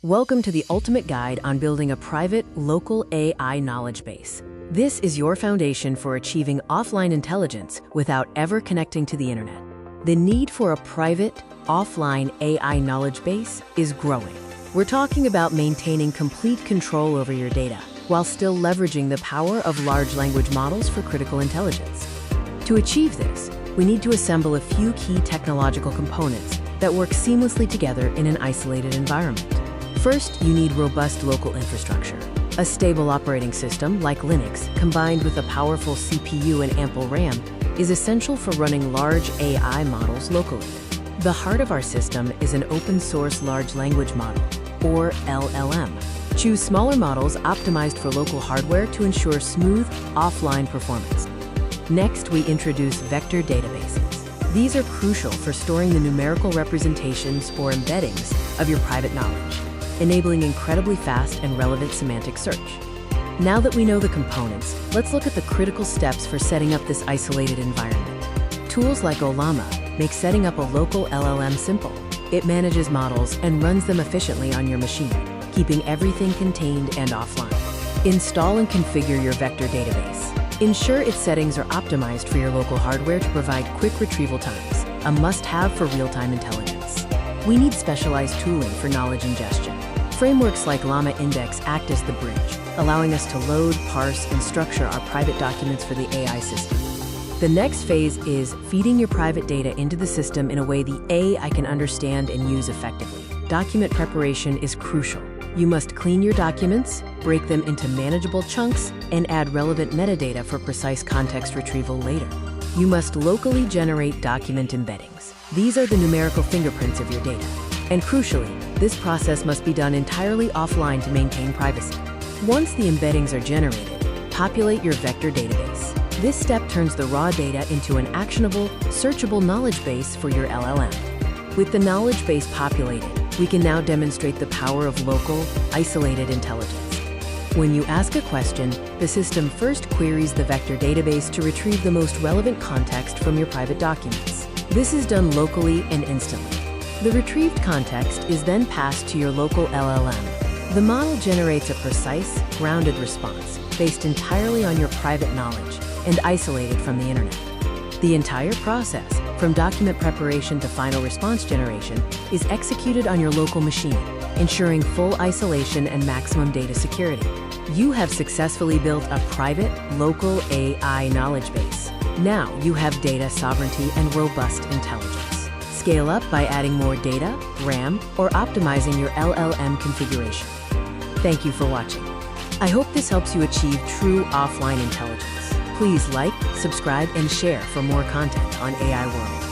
Welcome to the ultimate guide on building a private, local AI knowledge base. This is your foundation for achieving offline intelligence without ever connecting to the internet. The need for a private, offline AI knowledge base is growing. We're talking about maintaining complete control over your data, while still leveraging the power of large language models for critical intelligence. To achieve this, we need to assemble a few key technological components that work seamlessly together in an isolated environment. First, you need robust local infrastructure. A stable operating system, like Linux, combined with a powerful CPU and ample RAM, is essential for running large AI models locally. The heart of our system is an open-source large language model, or LLM. Choose smaller models optimized for local hardware to ensure smooth, offline performance. Next, we introduce vector databases. These are crucial for storing the numerical representations or embeddings of your private knowledge, enabling incredibly fast and relevant semantic search. Now that we know the components, let's look at the critical steps for setting up this isolated environment. Tools like Ollama make setting up a local LLM simple. It manages models and runs them efficiently on your machine, keeping everything contained and offline. Install and configure your vector database. Ensure its settings are optimized for your local hardware to provide quick retrieval times, a must-have for real-time intelligence. We need specialized tooling for knowledge ingestion. Frameworks like Llama Index act as the bridge, allowing us to load, parse, and structure our private documents for the AI system. The next phase is feeding your private data into the system in a way the AI can understand and use effectively. Document preparation is crucial. You must clean your documents, break them into manageable chunks, and add relevant metadata for precise context retrieval later. You must locally generate document embeddings. These are the numerical fingerprints of your data. And crucially, this process must be done entirely offline to maintain privacy. Once the embeddings are generated, populate your vector database. This step turns the raw data into an actionable, searchable knowledge base for your LLM. With the knowledge base populated, we can now demonstrate the power of local, isolated intelligence. When you ask a question, the system first queries the vector database to retrieve the most relevant context from your private documents. This is done locally and instantly. The retrieved context is then passed to your local LLM. The model generates a precise, grounded response based entirely on your private knowledge and isolated from the internet. The entire process, from document preparation to final response generation, is executed on your local machine, ensuring full isolation and maximum data security. You have successfully built a private, local AI knowledge base. Now you have data sovereignty and robust intelligence. Scale up by adding more data, RAM, or optimizing your LLM configuration. Thank you for watching. I hope this helps you achieve true offline intelligence. Please like, subscribe, and share for more content on AI World.